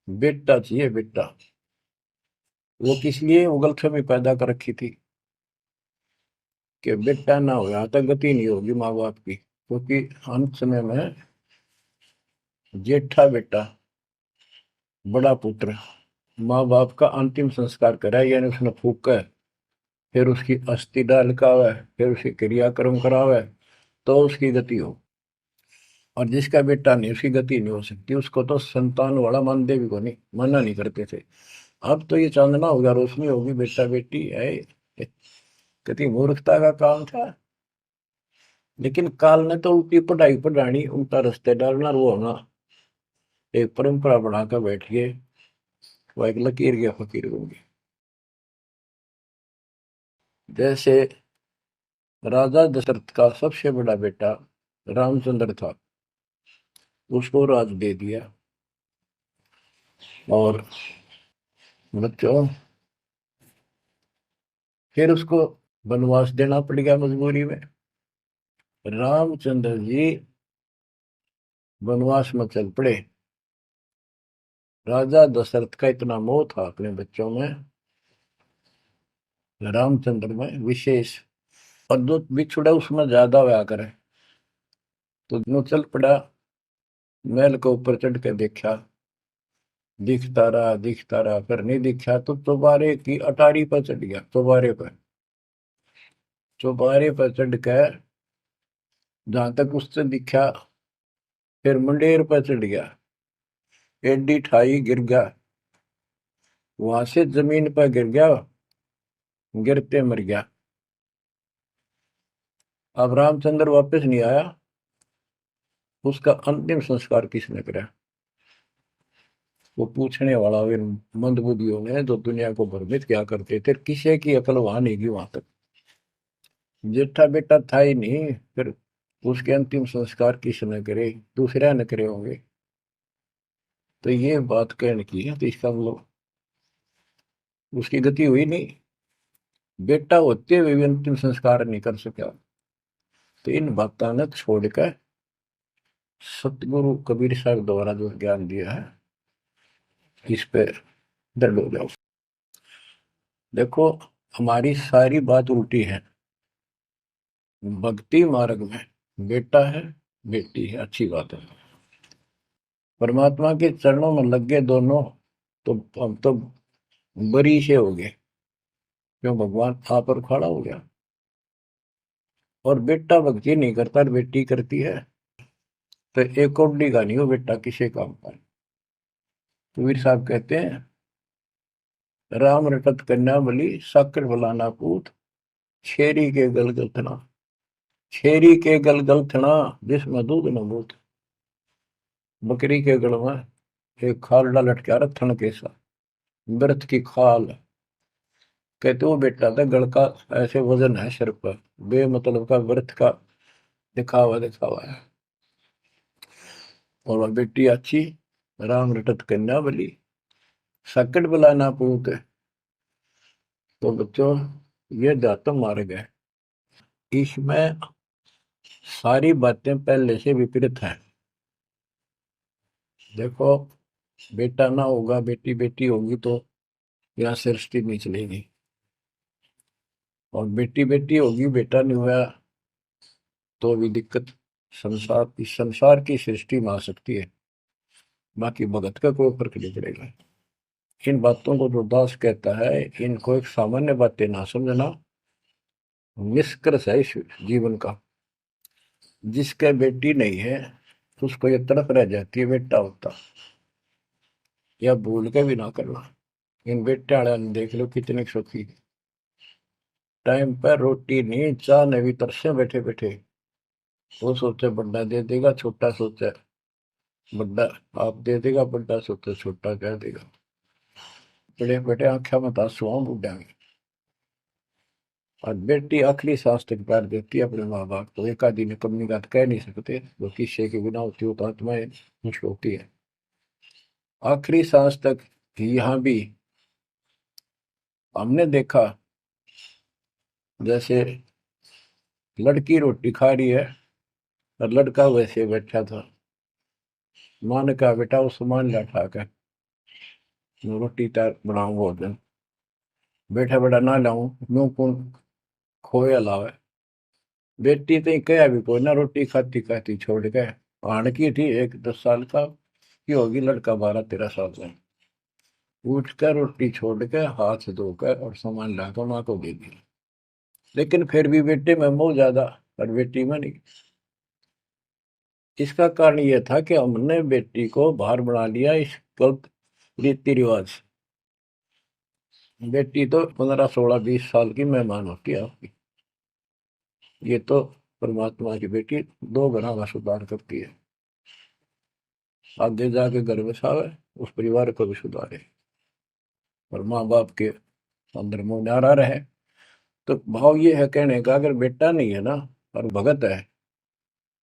S1: बेटा चाहिए बेटा। वो किस लिए उगलथमी पैदा कर रखी थी कि बेटा ना हो, यहाँ तक गति नहीं होगी माँ बाप की, क्योंकि अंत समय में जेठा बेटा, बड़ा पुत्र माँ बाप का अंतिम संस्कार कराए, यानी उसने फूका है, फिर उसकी अस्थि डाल करावे, फिर उसकी क्रियाक्रम करावे, तो उसकी गति हो। और जिसका बेटा नहीं, उसकी गति नहीं हो सकती। उसको तो संतान वाला मानते भी को नहीं, मना नहीं करते थे। अब तो ये चांदना होगा, रोशनी होगी, बेटा बेटी है, कितनी मूर्खता का काम था। लेकिन काल ने तो उल्टी पढ़ाई पढ़ानी, उल्टा रास्ते डालना, और वो होना एक परंपरा बनाकर बैठ गए। वो एक लकीर के फकीर होंगे। जैसे राजा दशरथ का सबसे बड़ा बेटा रामचंद्र था, उसको राज दे दिया, और बच्चों फिर उसको वनवास देना पड़ गया मजबूरी में। रामचंद्र जी वनवास में चल पड़े। राजा दशरथ का इतना मोह था अपने बच्चों में, रामचंद्र में विशेष, और जो बिछुड़ा उसमें ज्यादा हुआ करे, तो नो चल पड़ा। महल के ऊपर चढ़ के देखा, दिखता रहा, फिर नहीं दिखा तो चौबारे की अटारी पर चढ़ गया। चौबारे पर चढ़ कर जहां तक उससे दिखा, फिर मुंडेर पर चढ़ गया, एडी ठाई गिर गया, वहां से जमीन पर गिर गया, गिरते मर गया। अब रामचंद्र वापस नहीं आया, उसका अंतिम संस्कार किसने करा? वो पूछने वाला वे मंदबुद्धियों ने, जो दुनिया को भ्रमित क्या करते थे, किसी की अकल वहां नहीं गई वहां तक। जेठा बेटा था ही नहीं, फिर उसके अंतिम संस्कार किसने करे? दूसरा न करे होंगे। तो ये बात कहने की है, तो इसका मतलब उसकी गति हुई नहीं, बेटा होते हुए भी अंतिम संस्कार नहीं कर सका। तो इन बातों ने छोड़कर सतगुरु कबीर साहब द्वारा जो ज्ञान दिया है, इस पे दृढ़ हो जाओ। देखो, हमारी सारी बात उल्टी है। भक्ति मार्ग में बेटा है, बेटी है, अच्छी बात है। परमात्मा के चरणों में लग गए दोनों, तो हम तो बरी से हो गए, क्यों? भगवान आप पर खड़ा हो गया। और बेटा भक्ति नहीं करता, बेटी करती है, तो एक कौडी का नहीं हो बेटा किसी काम का। कबीर साहब कहते हैं, राम रटत कन्या बलि, साकर बलाना पूत, छेरी के गलगल थना, छेरी के गलगल थना, जिसमें दूध न बूत। बकरी के गल में एक खाल लटका रहा थन के साथ, व्रत की खाल। कहते वो बेटा था गल का, ऐसे वजन है सिर पर, बेमतलब का व्रत का दिखावा दिखावा है। और वह बेटी अच्छी, राम रटत कन्या बली, सकट बुलाना पूत। तो बच्चों, ये दातम मार्ग है, इसमें सारी बातें पहले से विपरीत हैं। देखो, बेटा ना होगा, बेटी बेटी होगी, तो यहाँ सृष्टि नहीं चलेगी। और बेटी बेटी होगी, बेटा नहीं हुआ, तो भी दिक्कत संसार की सृष्टि में आ सकती है। बाकी भगत का कोई फर्क नहीं पड़ेगा। इन बातों को जो दास कहता है, इनको एक सामान्य बातें ना समझना, निष्कर्ष है इस जीवन का। जिसके बेटी नहीं है, उसको ये तड़प रह जाती है बेटा होता, या भूल के भी ना करना। इन बेटे वाले ने देख लो कितने सुखी, टाइम पर रोटी नहीं, चाह नहीं भी तरसे बैठे बैठे। वो सोचे बड़ा दे देगा, छोटा सोचे बड़ा आप दे देगा, बड़ा सोचे छोटा कह देगा। बड़े बेटे आंखें में आंसू बुढ़ा में। और बेटी आखिरी सांस तक प्यार देती है अपने माँ बाप को। एक आदि ने कमी बात कह नहीं सकते, वो किस्से के बिना होती हो तो आत्माएं खुश होती है आखिरी सांस तक। यहाँ भी हमने देखा, जैसे लड़की रोटी खा रही है और लड़का वैसे बैठा था। माँ ने कहा बेटा वो सामान ला उठा कर, मैं रोटी तैयार बनाऊं भोजन। बेटा बेटा ना लाऊं, यूं कौन खोया लावे। बेटी तो कहा भी कोई ना, रोटी खाती खाती छोड़ के आन की थी, एक 10 साल का की होगी, लड़का 12-13 साल का। उठ कर रोटी छोड़ के हाथ धोकर और सामान लाकर माँ को दे दिया। लेकिन फिर भी बेटे में मोह ज्यादा और बेटी में नहीं। इसका कारण यह था कि हमने बेटी को बाहर बना लिया इस गलत रीति रिवाज। बेटी तो 15-16-20 साल की मेहमान होती है आपकी। ये तो परमात्मा की बेटी 2 गुना का सुधार करती है। आगे जाके घर बसावे, उस परिवार को भी सुधारे और माँ बाप के अंदर मोह नारा रहे। तो भाव ये है कहने का, अगर बेटा नहीं है ना और भगत है,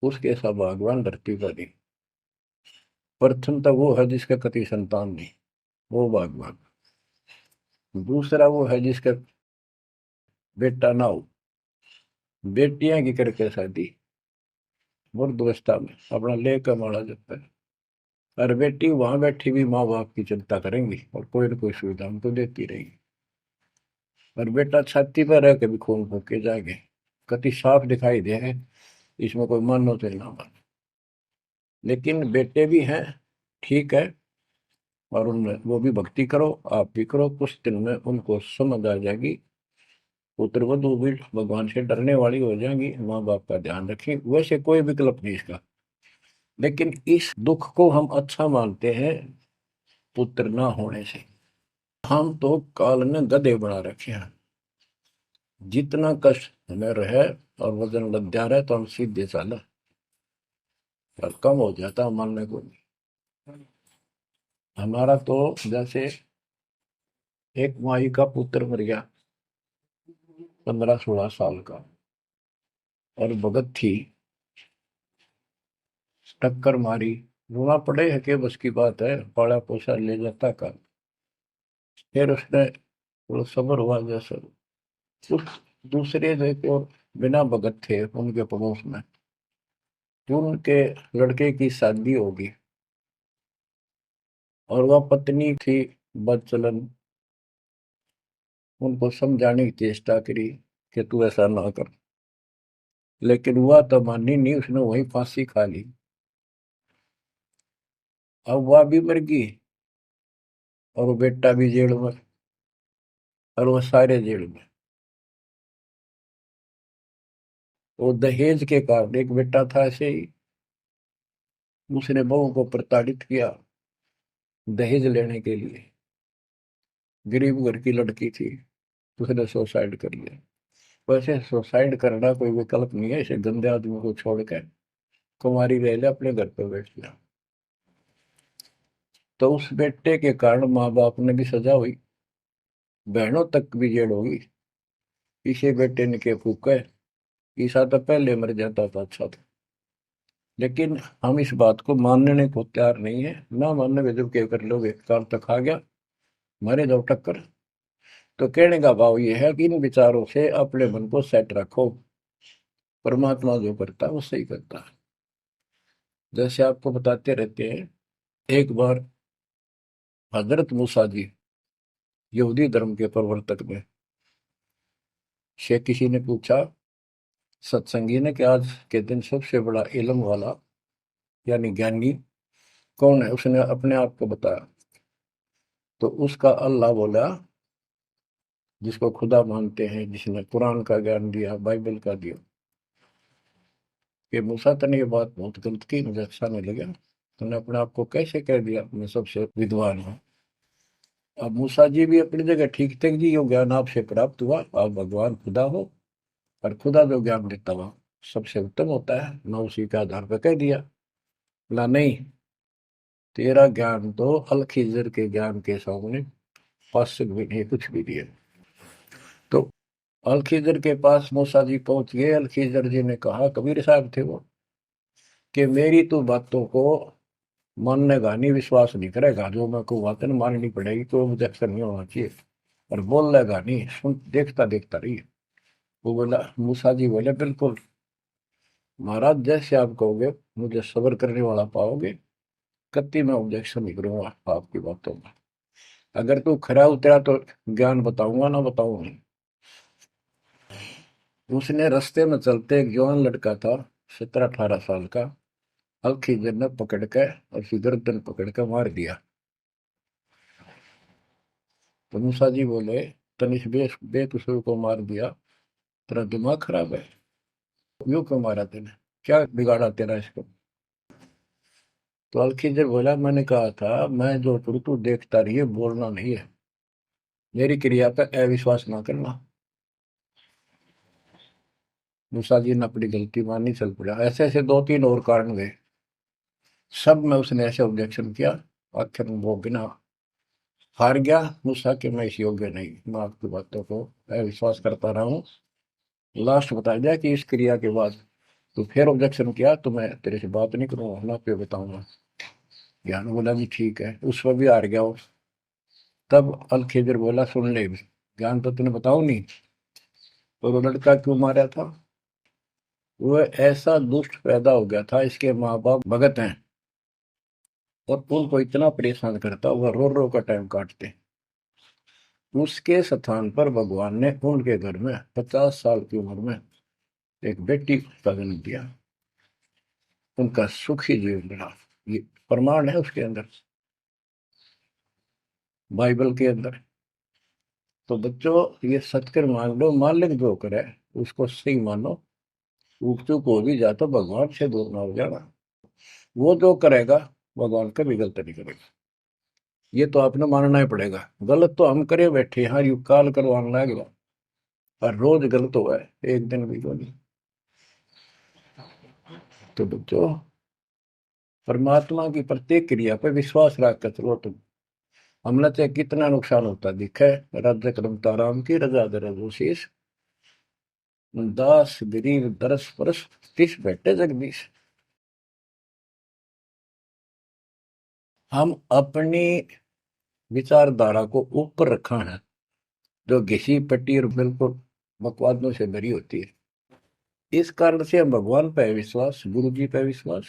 S1: उसके ऐसा भगवान धरती पर नहीं। प्रथम तो वो है जिसका कति संतान नहीं, वो भगवान। दूसरा वो है जिसका बेटा ना हो, बेटियां की करके शादी वृद्धावस्था में अपना ले कमाना जाता है। और बेटी वहां बैठी भी माँ बाप की चिंता करेंगी और कोई ना कोई सुविधा उनको देती रहेगी। और बेटा छाती पर रह के भी खून फूक के जाएंगे, कति साफ दिखाई दे है। इसमें कोई मानो तो ना मानो, लेकिन बेटे भी हैं, ठीक है। और उनमें वो भी भक्ति करो, आप भी करो, कुछ दिन में उनको समझ आ जाएगी। पुत्र वधु भी भगवान से डरने वाली हो जाएंगी, माँ बाप का ध्यान रखें। वैसे कोई विकल्प नहीं इसका, लेकिन इस दुख को हम अच्छा मानते हैं पुत्र ना होने से। हम तो काल ने गधे बना रखे हैं। जितना कष्ट हमें रहे और वजन लग जा रहा है तो हम सीधे चला, और कम हो जाता मानने को नहीं। हमारा तो जैसे एक माई का पुत्र मर गया 15-16 साल का, और भगत थी, टक्कर मारी, रोना पड़े है कि बस की बात है, पाला पोसा ले जाता का। फिर उसने थोड़ा सब्र हुआ जैसे। उस दूसरे जो एक और बिना भगत थे उनके पड़ोस में, जो उनके लड़के की शादी होगी, और वह पत्नी थी बदचलन, उनको समझाने की चेष्टा करी कि तू ऐसा ना कर, लेकिन वह तो मानी नहीं, उसने वही फांसी खा ली। अब वह भी मर गई और वो बेटा भी जेल में, और वो सारे जेल में। वो दहेज के कारण, एक बेटा था ऐसे ही, उसने बहू को प्रताड़ित किया दहेज लेने के लिए। गरीब घर की लड़की थी, उसने सुसाइड कर लिया। वैसे सुसाइड करना कोई विकल्प नहीं है, इसे गंदे आदमी को छोड़कर कुमारी रह ले, अपने घर पे बैठ गया। तो उस बेटे के कारण माँ बाप ने भी सजा हुई, बहनों तक भी जेल होगी। इसे बेटे ने के फूका, ईसा तो पहले मर जाता था अच्छा था। लेकिन हम इस बात को मानने को तैयार नहीं है, ना मानने के जब क्या कर लोगे, काल तक आ गया, मारे जाओ टक्कर। तो कहने का भाव ये है कि इन विचारों से अपने मन को सेट रखो, परमात्मा जो करता है वो सही करता है। जैसे आपको बताते रहते हैं, एक बार हजरत मूसा जी, यहूदी धर्म के प्रवर्तक में, से किसी ने पूछा सत्संगी ने कि आज के दिन सबसे बड़ा इल्म वाला यानी ज्ञानी कौन है। उसने अपने आप को बताया, तो उसका अल्लाह बोला, जिसको खुदा मानते हैं, जिसने कुरान का ज्ञान दिया, बाइबल का दिया। कि मूसा तने ये बात बहुत गलत की, मुझे अच्छा नहीं लगा, तुमने अपने आप को कैसे कह दिया मैं सबसे विद्वान हूँ। अब मूसा जी भी अपनी जगह ठीक थे जी, यो ज्ञान आपसे प्राप्त हुआ, आप भगवान खुदा हो, और खुदा जो ज्ञान देता हुआ सबसे उत्तम होता है, मैं उसी के आधार पर कह दिया। बोला नहीं, तेरा ज्ञान तो अल खिजर के ज्ञान के सामने फासिक भी नहीं, कुछ भी नहीं है। तो अलखिजर के पास मूसा जी पहुंच गए। अलखिजर जी ने कहा, कबीर साहब थे वो, कि मेरी तो बातों को माननेगा नहीं, विश्वास नहीं करेगा, जो मैं को बातें माननी पड़ेगी, कोई ऑब्जेक्शन नहीं होना चाहिए, और बोल लेगा नहीं, सुन देखता देखता रही। वो बोला, मूसा जी बोले, बिल्कुल महाराज, जैसे आप कहोगे, मुझे सब्र करने वाला पाओगे, कतई मैं ऑब्जेक्शन नहीं करूंगा आपकी बातों में। अगर तू खरा उतरा तो ज्ञान बताऊंगा, ना बताऊंगा। उसने रास्ते में चलते, एक जवान लड़का था, 17-18 साल का, अलखिजर ने पकड़ के और उसकी गर्दन पकड़ के मार दिया। तो मूसा जी बोले, तनिष बेकसूर को मार दिया, तेरा दिमाग खराब है, यूं क्यों मारा तेने, क्या बिगाड़ा तेरा इसको। तो अलखिजर बोला, मैंने कहा था मैं जो करूँ तू देखता रहिए, बोलना नहीं है, मेरी क्रिया पे अविश्वास ना करना। मूसा जी ने अपनी गलती मानी, चल पड़ा। ऐसे ऐसे 2-3 और कारण गए, सब में उसने ऐसे ऑब्जेक्शन किया, आखिर में वो बिना हार गया। मूसा कि मैं इस योग्य नहीं, मैं आपकी बातों को अविश्वास करता रहा हूँ। लास्ट बता दिया कि इस क्रिया के बाद तो फिर ऑब्जेक्शन किया तो मैं तेरे से बात नहीं करूंगा, ना पे बताऊंगा। ज्ञान बोला भी ठीक है, उस पर भी हार गया वो। तब अलखेजर बोला, सुन ले, ज्ञान तो तूने बताओ नहीं, तो वो लड़का क्यों मारा था। वो ऐसा दुष्ट पैदा हो गया था, इसके माँ बाप भगत हैं, और उनको इतना परेशान करता, वह रो रो का टाइम काटते। उसके स्थान पर भगवान ने उनके घर में 50 साल की उम्र में एक बेटी का जन्म दिया। उनका सुखी जीवन रहा, ये प्रमाण है उसके अंदर, बाइबल के अंदर। तो बच्चों, ये सत्कर मान लो, मालिक जो करे उसको सही मानो। ऊक चूक हो भी जा तो भगवान से दूर ना हो जाना। वो जो करेगा भगवान कभी गलत नहीं करेगा, ये तो आपने मानना ही पड़ेगा। गलत तो हम करे बैठे, हाँ यू काल करवाने लग गया, और रोज गलत हुआ है, एक दिन भी तो नहीं। तो बच्चों, परमात्मा की प्रत्येक क्रिया पर विश्वास रख कर चलो तुम। हमने चाहे कितना नुकसान होता दिखे, राज्य करमता राम की रजा दे रघुशीष, दास गरीब दरस परस, तिस बैठे जगदीश। हम अपनी विचारधारा को ऊपर रखा है, जो घिसी पट्टी और बिल्कुल बकवादों से भरी होती है। इस कारण से हम भगवान पे विश्वास, गुरु जी पे विश्वास,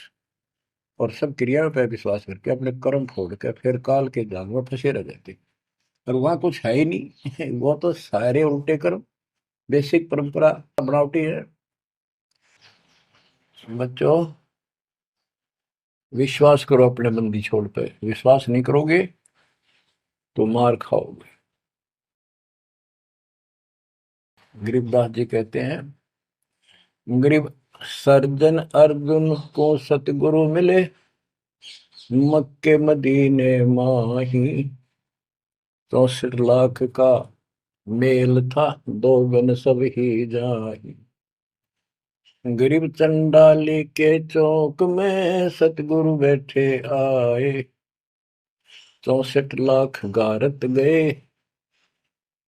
S1: और सब क्रियाओं पे विश्वास करके अपने कर्म छोड़ के फिर काल के जाल में फंसे रह जाते। और वहां कुछ है ही नहीं वो तो सारे उल्टे कर्म, बेसिक परंपरा बनावटी है। बच्चों, विश्वास करो अपने बंदी छोड़ पे, विश्वास नहीं करोगे तो मार खाओगे। गरीबदास जी कहते हैं, गरीब सर्जन अर्जुन को सतगुरु मिले, मक्के मदीने माही, 64 लाख का मेल था, दो गन सब ही जाही। गरीब चंडाली के चौक में सतगुरु बैठे आए, 64 लाख गारत गए,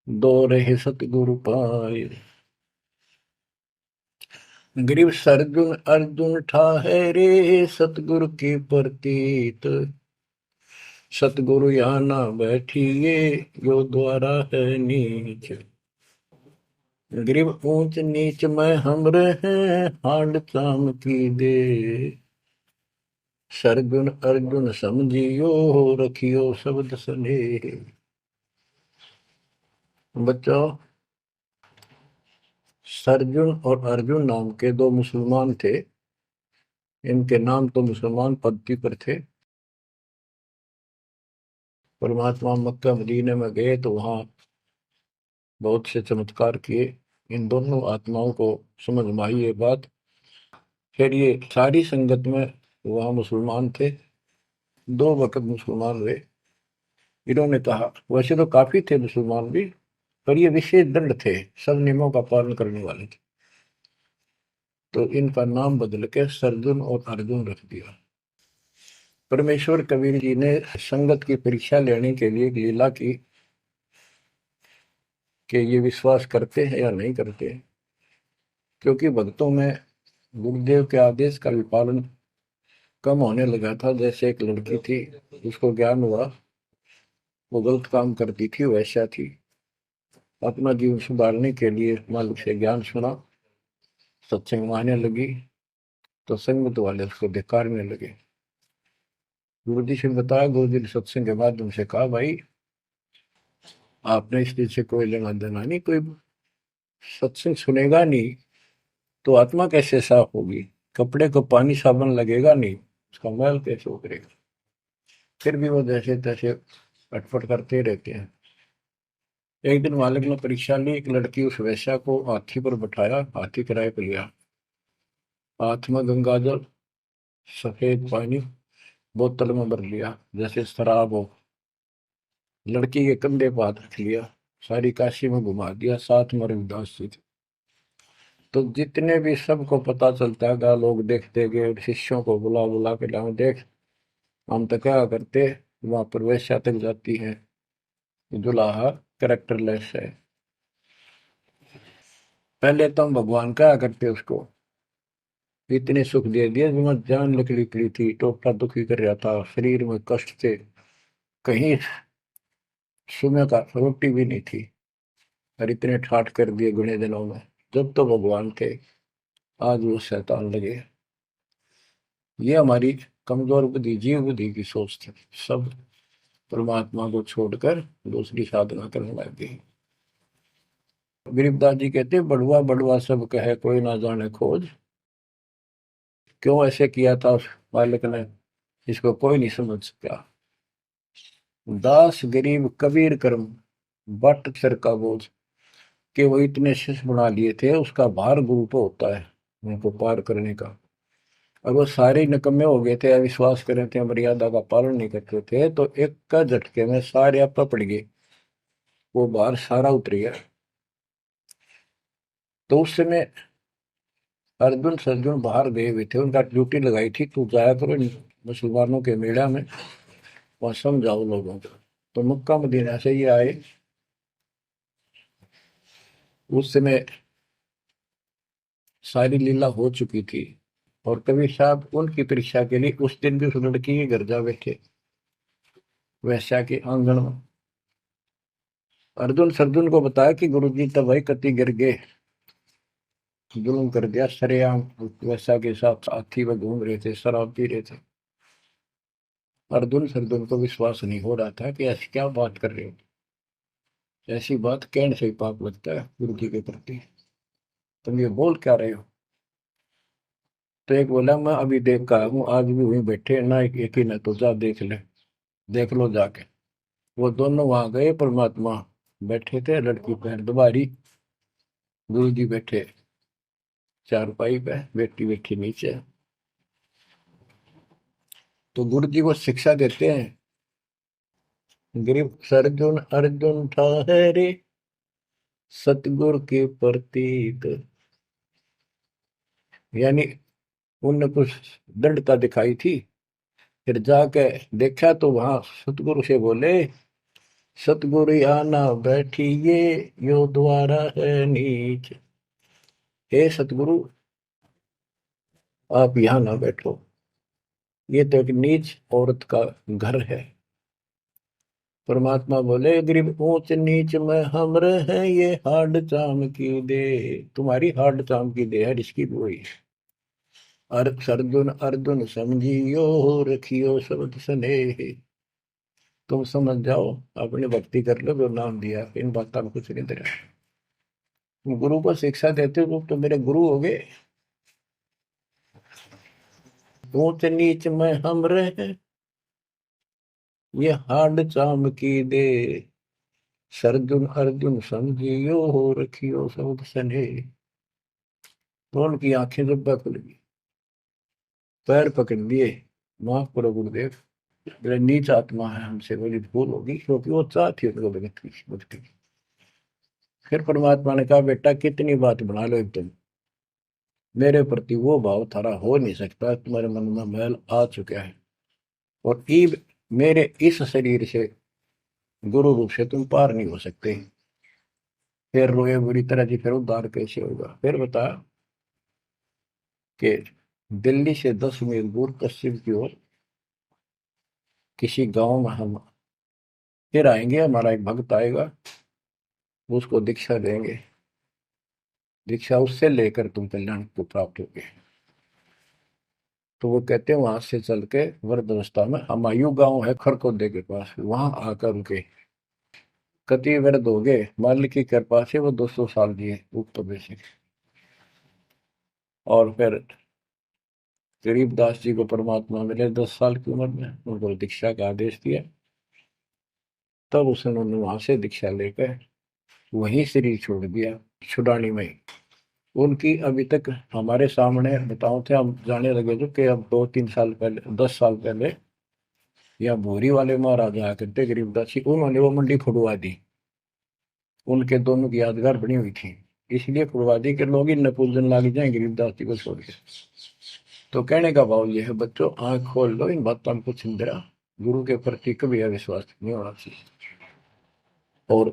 S1: दो रहे सतगुरु पाए। गरीब सरजुन अर्जुन ठाहरे, सतगुरु की प्रतीत, सतगुरु यहाँ ना बैठिए, यो द्वारा है नीच। गरीब ऊंच नीच में हम रहे, हांड चाम की दे, सरगुन अर्जुन समझियो, रखियो शब्द स्नेह। बच्चों, सरजुन और अर्जुन नाम के दो मुसलमान थे। इनके नाम तो मुसलमान पद्धति पर थे। परमात्मा मक्का मदीने में गए तो वहां बहुत से चमत्कार किए। इन दोनों आत्माओं को समझ में आई ये बात। फिर ये सारी संगत में वहां मुसलमान थे, 2 वक्त मुसलमान हुए। इन्होंने कहा, वैसे तो काफी थे मुसलमान भी, पर ये विशेष दृढ़ थे, सब नियमों का पालन करने वाले थे। तो इनका नाम बदल के सरजुन और अर्जुन रख दिया। परमेश्वर कबीर जी ने संगत की परीक्षा लेने के लिए एक लीला की। कि ये विश्वास करते हैं या नहीं करते हैं। क्योंकि भक्तों में गुरुदेव के आदेश का भी पालन कम होने लगा था। जैसे एक लड़की थी, उसको ज्ञान हुआ वो गलत काम करती थी, वैसा थी। अपना जीवन सुधारने के लिए मालिक से ज्ञान सुना, सत्संग में आने लगी, तो संगत वाले उसको धिक्कारने लगे। गुरु जी से बताया, गुरु जी ने सत्संग के माध्यम से कहा, भाई आपने इस चीज से कोई लेना देना नहीं, कोई सत्संग सुनेगा नहीं तो आत्मा कैसे साफ होगी, कपड़े को पानी साबुन लगेगा नहीं, उसका मैल कैसे उतरेगा। फिर भी वो जैसे तैसे अटपट करते रहते हैं। एक दिन मालिक ने परीक्षा ली, एक लड़की उस वैश्या को हाथी पर बैठाया, हाथी किराए पर लिया, हाथ में गंगा जल, सफेद पानी बोतल में भर लिया जैसे शराब हो, लड़की के कंधे पर हाथ रख लिया, सारी काशी में घुमा दिया, साथ में रविदास जी थे। तो जितने भी सबको पता चलता है, लोग देखते गए, शिष्यों को बुला बुला के लाओ, देख हम तो क्या करते, वहां पर वैश्या तक जाती है, दुल्हा करेक्टरलेस है। पहले तो हम भगवान कहा करते उसको, इतने सुख दे दिए, जब जान निकली पड़ी थी, टोटा दुखी कर रहा था, शरीर में कष्ट थे, कहीं सुबह का रोटी भी नहीं थी, और इतने ठाठ कर दिए गुने दिनों में। जब तो भगवान थे, आज वो शैतान लगे। ये हमारी कमजोर बुद्धि, जीव बुद्धि की सोच थी। सब परमात्मा को छोड़कर दूसरी साधना करने लग गई। गरीबदास जी कहते, बड़ुआ बड़ुआ सब कहे कोई ना जाने खोज। क्यों ऐसे किया था उस बालक ने, इसको कोई नहीं समझ सका। दास गरीब कबीर कर्म, बट सर का बोझ। कि वो इतने शिष्य बना लिए थे, उसका भार गुरु पे होता है उनको पार करने का। और वो सारे निकम्मे हो गए थे, अविश्वास कर रहे थे, मर्यादा का पालन नहीं करते थे, तो एक का झटके में सारे आप पड़ गए, वो भार सारा उतर गया। तो उस समय अर्जुन सर्जुन बाहर गए हुए थे, उनका ड्यूटी लगाई थी, तू जाया करो मुसलमानों के मेला में, वहां समझाओ लोगों को। तो मक्का मदीना से ये आए। उस समय सारी लीला हो चुकी थी, और कबीर साहब उनकी परीक्षा के लिए उस दिन भी उस लड़की के घर जा बैठे, वैश्या के आंगन में। अर्जुन सर्जुन को बताया कि गुरु जी तब भाई कति गिर गए, जुल्म कर दिया सरेआम, वैश्या के साथ साथी में घूम रहे थे, शराब पी रहे थे। अर्जुन सर्जुन को विश्वास नहीं हो रहा था कि ऐसी क्या बात कर रहे हो, ऐसी बात कहने से ही पाप लगता है गुरु जी के प्रति, तुम ये बोल क्या रहे हो। तो एक बोला, मैं अभी देख कर हूँ, आज भी वहीं बैठे ना, एक ही ना, तो जा देख ले, देख लो जाके। वो दोनों वहां गए, परमात्मा बैठे थे, लड़की पैर दुबारी, गुरु जी बैठे चारपाई पे, बेटी बैठी नीचे। तो गुरु जी को शिक्षा देते हैं, गिरफ्त अर्जुन अर्जुन ठहरे, सतगुरु के प्रतीक। यानी उनने कुछ दृढ़ता दिखाई थी, फिर जाके देखा तो वहां सतगुरु से बोले, सतगुरु आना बैठिए, यो द्वारा है नीच। हे सतगुरु, आप यहाँ ना बैठो, ये तो एक नीच औरत का घर है। परमात्मा बोले, गरीब ऊंच नीच में हम रहे, ये हाड चाम की दे, तुम्हारी हाड चाम की दे है, इसकी बोई। अर्जुन अर्जुन समझियो, रखियो शब्द स्नेह। तुम समझ जाओ, अपनी भक्ति कर लो, जो नाम दिया, इन बातों में कुछ नहीं दे रहा। तुम गुरु को शिक्षा देते हो तो मेरे गुरु हो गए। ऊंच नीच में हम रहे, ये हाड चाम की दे, सरजुन अर्जुन समझियो, रखियो शब्द स्नेह। तो उनकी आंखें जब खुल गई, पैर पकड़ लिए, माफ करो गुरुदेव, मेरे नीच आत्मा है, हमसे बड़ी भूल होगी, क्योंकि वो चाहती है उनको भगत की भक्ति की। फिर परमात्मा ने कहा, बेटा कितनी बात बना लो तुम, मेरे प्रति वो भाव थारा हो नहीं सकता, तुम्हारे मन में मैल आ चुका है, और ईब मेरे इस शरीर से, गुरु रूप से तुम पार नहीं हो सकते। फिर रोए बुरी तरह जी, फिर उद्धार कैसे होगा? फिर बता कि दिल्ली से 10 मील दूर पश्चिम की ओर किसी गांव में हम फिर आएंगे, हमारा एक भक्त आएगा, उसको दीक्षा देंगे, दीक्षा उससे लेकर तुम कल्याण को प्राप्त होगे। तो वो कहते हैं वहां से चल के वृद्ध अवस्था में हमायूं गांव है खरकोदे के पास, वहां आकर उनके कति वृद्ध हो गए, मालिक की कृपा से वो 200 साल जिए ऊपर में। और फिर गरीबदास जी को परमात्मा मिले 10 साल की उम्र में, उनको दीक्षा का आदेश दिया। तब उसने वहां से दीक्षा लेकर वहीं शरीर छोड़ दिया, छुड़ानी में। उनकी अभी तक हमारे सामने बताओ थे, हम जाने लगे थे कि अब 2-3 साल पहले, 10 साल पहले, या भोरी वाले महाराज आया करते गरीबदास जी, उन्होंने वो मंडी फुड़वा दी। उनके दोनों की यादगार बनी हुई थी, इसलिए फुड़वा दी कि लोग इन पूजन लाग जाए गरीबदास जी को छोड़ के। तो कहने का भाव यह है बच्चों, आंख खोल लो, इन बातों को चिंतरा, गुरु के प्रति कभी अविश्वास नहीं होना चाहिए, और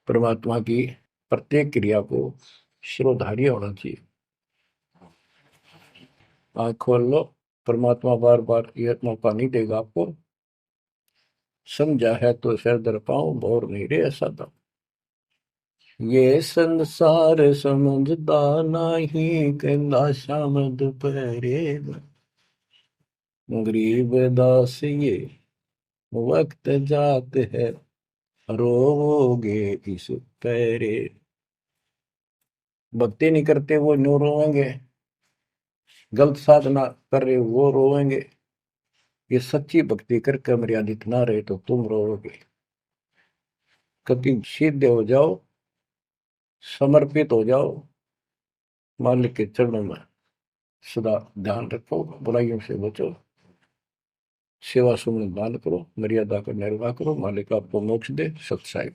S1: परमात्मा की प्रत्येक क्रिया को शिरोधार्य होना चाहिए। आंख खोल लो, परमात्मा बार बार यह मौका नहीं देगा आपको। समझा है तो सिर दर पाऊं, और नहीं रे ऐसा था। ये संसार समझदा नहीं, कहंदा शाम दोपहरे गरीब दास ये वक्त जात है, रोवोगे इस पैरे। भक्ति नहीं करते वो न्यू रोएंगे, गलत साधना कर रहे वो रोएंगे। ये सच्ची भक्ति करके मर्यादित ना रहे तो तुम रोओगे। कभी सीधे हो जाओ, समर्पित हो जाओ, मालिक के चरणों में सदा ध्यान रखो, बुराइयों से बचो, सेवा सुमन दान करो, मर्यादा का निर्वाह करो, मालिक आपको मोक्ष दे। सत्साई।